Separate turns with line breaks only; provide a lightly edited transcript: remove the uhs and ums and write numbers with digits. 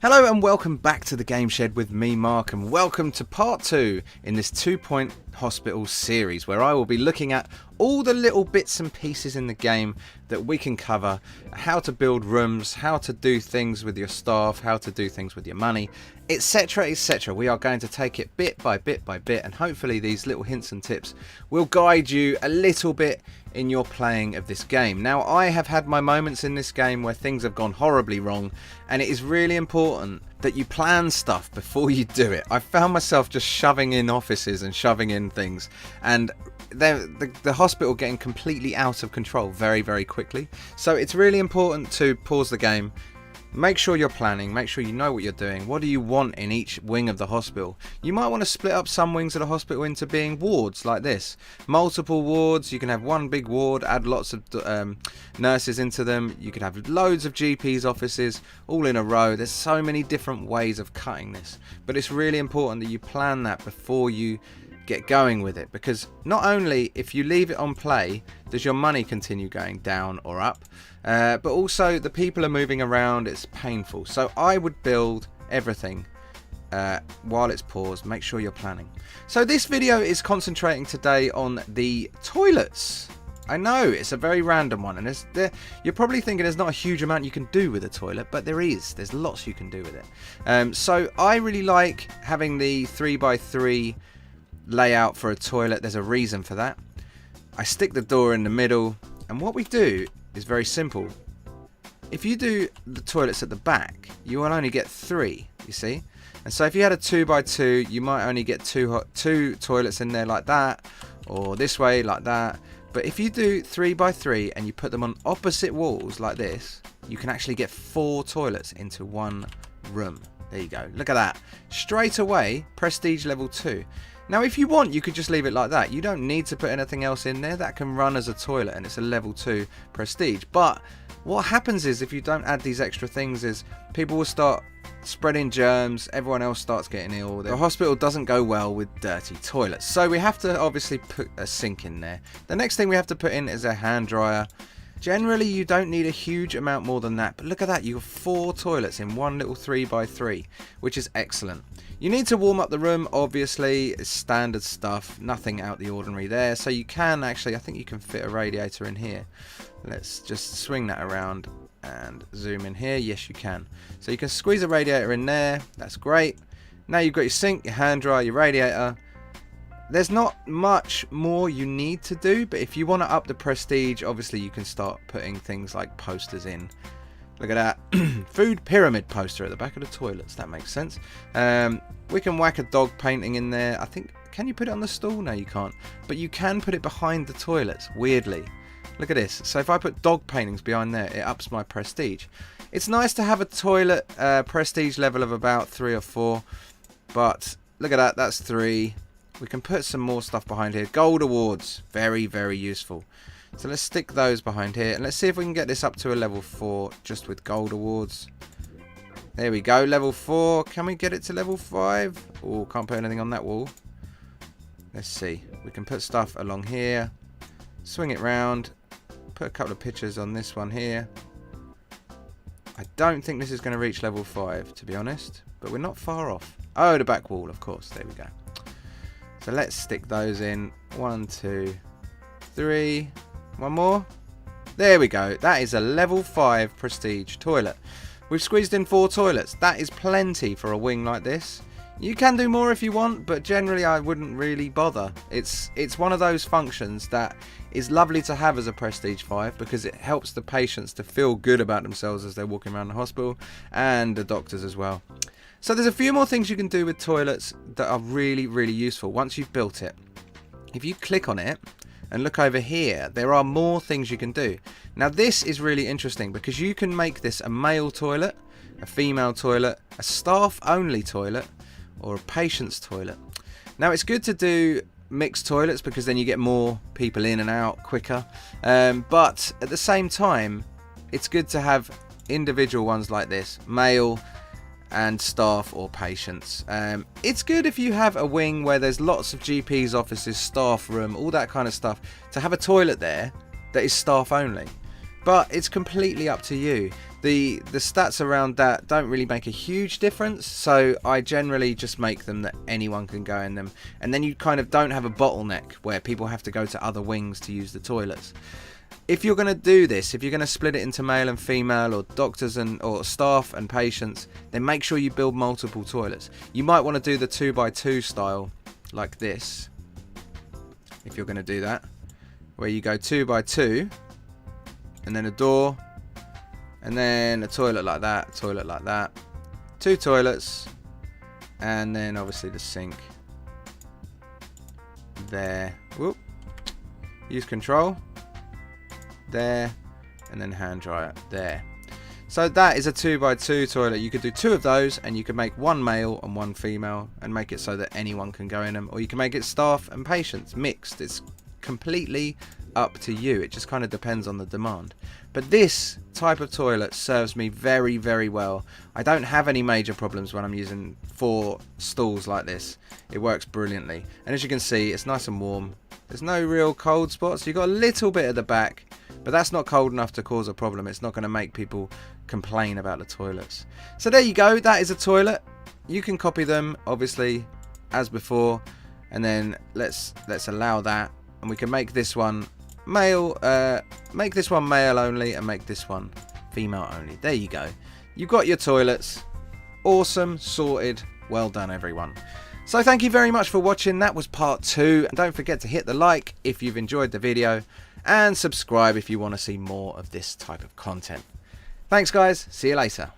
Hello and welcome back to the Game Shed with me, Mark, and welcome to part 2 in this 2 Point Hospital series, where I will be looking at all the little bits and pieces in the game that we can cover, how to build rooms, how to do things with your staff, how to do things with your money, etc, etc. We are going to take it bit by bit by bit, and hopefully these little hints and tips will guide you a little bit in your playing of this game. Now, I have had my moments in this game where things have gone horribly wrong, and it is really important that you plan stuff before you do it. I found myself just shoving in offices and shoving in things, and the hospital getting completely out of control very, very quickly. So it's really important to pause the game. Make sure you're planning, make sure you know what you're doing. What do you want in each wing of the hospital? You might want to split up some wings of the hospital into being wards like this. Multiple wards, you can have one big ward, add lots of nurses into them. You could have loads of GPs offices all in a row. There's so many different ways of cutting this. But it's really important that you plan that before you get going with it, because not only if you leave it on play does your money continue going down or up, but also the people are moving around. It's painful. So I would build everything while it's paused. Make sure you're planning. So this video is concentrating today on the toilets. I know it's a very random one, and you're probably thinking there's not a huge amount you can do with a toilet, but there's lots you can do with it. So I really like having the 3x3 layout for a toilet. There's a reason for that. I stick the door in the middle, and what we do is very simple. If you do the toilets at the back, you will only get 3, you see. And so if you had a 2x2, you might only get two toilets in there like that, or this way like that. But if you do 3x3 and you put them on opposite walls like this, you can actually get 4 toilets into one room. There you go. Look at that. Straight away, prestige level 2. Now, if you want, you could just leave it like that. You don't need to put anything else in there. That can run as a toilet, and it's a level 2 prestige. But what happens is, if you don't add these extra things, is people will start spreading germs. Everyone else starts getting ill. The hospital doesn't go well with dirty toilets. So we have to obviously put a sink in there. The next thing we have to put in is a hand dryer. Generally, you don't need a huge amount more than that, but look at that, you have 4 toilets in one little 3x3, which is excellent. You need to warm up the room, obviously. It's standard stuff, nothing out the ordinary there. So you can actually, I think you can fit a radiator in here. Let's just swing that around and zoom in here. Yes, you can. So you can squeeze a radiator in there. That's great. Now you've got your sink, your hand dryer, your radiator. There's not much more you need to do, but if you want to up the prestige, obviously you can start putting things like posters in. Look at that. Food pyramid poster at the back of the toilets. That makes sense. We can whack a dog painting in there. I think, can you put it on the stool? No, you can't. But you can put it behind the toilets, weirdly. Look at this. So if I put dog paintings behind there, it ups my prestige. It's nice to have a toilet prestige level of about 3 or 4. But look at that. That's 3. We can put some more stuff behind here. Gold awards. Very, very useful. So let's stick those behind here. And let's see if we can get this up to a level 4 just with gold awards. There we go. Level 4. Can we get it to level 5? Oh, can't put anything on that wall. Let's see. We can put stuff along here. Swing it round. Put a couple of pictures on this one here. I don't think this is going to reach level 5, to be honest. But we're not far off. Oh, the back wall, of course. There we go. So let's stick those in. 1, 2, 3. One more. There we go. That is a level 5 prestige toilet. We've squeezed in 4 toilets. That is plenty for a wing like this. You can do more if you want, but generally I wouldn't really bother. It's one of those functions that is lovely to have as a prestige 5, because it helps the patients to feel good about themselves as they're walking around the hospital, and the doctors as well. So there's a few more things you can do with toilets that are really, really useful once you've built it. If you click on it and look over here, there are more things you can do. Now this is really interesting, because you can make this a male toilet, a female toilet, a staff only toilet, or a patient's toilet. Now it's good to do mixed toilets, because then you get more people in and out quicker. But at the same time, it's good to have individual ones like this, male and staff or patients. It's good if you have a wing where there's lots of GPs offices, staff room, all that kind of stuff, to have a toilet there that is staff only. But it's completely up to you. the stats around that don't really make a huge difference, so I generally just make them that anyone can go in them, and then you kind of don't have a bottleneck where people have to go to other wings to use the toilets. If you're going to do this, if you're going to split it into male and female, or doctors or staff and patients, then make sure you build multiple toilets. You might want to do the 2x2 style like this, if you're going to do that, where you go 2x2 and then a door, and then a toilet like that, 2 toilets, and then obviously the sink there. Whoop. Use control there, and then hand dryer there. So that is a 2x2 toilet. You could do 2 of those, and you could make 1 male and 1 female and make it so that anyone can go in them, or you can make it staff and patients mixed. It's completely up to you. It just kind of depends on the demand. But this type of toilet serves me very, very well. I don't have any major problems when I'm using 4 stalls like this. It works brilliantly, and as you can see, it's nice and warm. There's no real cold spots. You've got a little bit at the back, but that's not cold enough to cause a problem. It's not going to make people complain about the toilets. So there you go. That is a toilet. You can copy them, obviously, as before, and then let's allow that, and we can make this one male. Make this one male only, and make this one female only. There you go. You've got your toilets. Awesome, sorted. Well done, everyone. So thank you very much for watching. That was part 2, and don't forget to hit the like if you've enjoyed the video, and subscribe if you want to see more of this type of content. Thanks guys, see you later.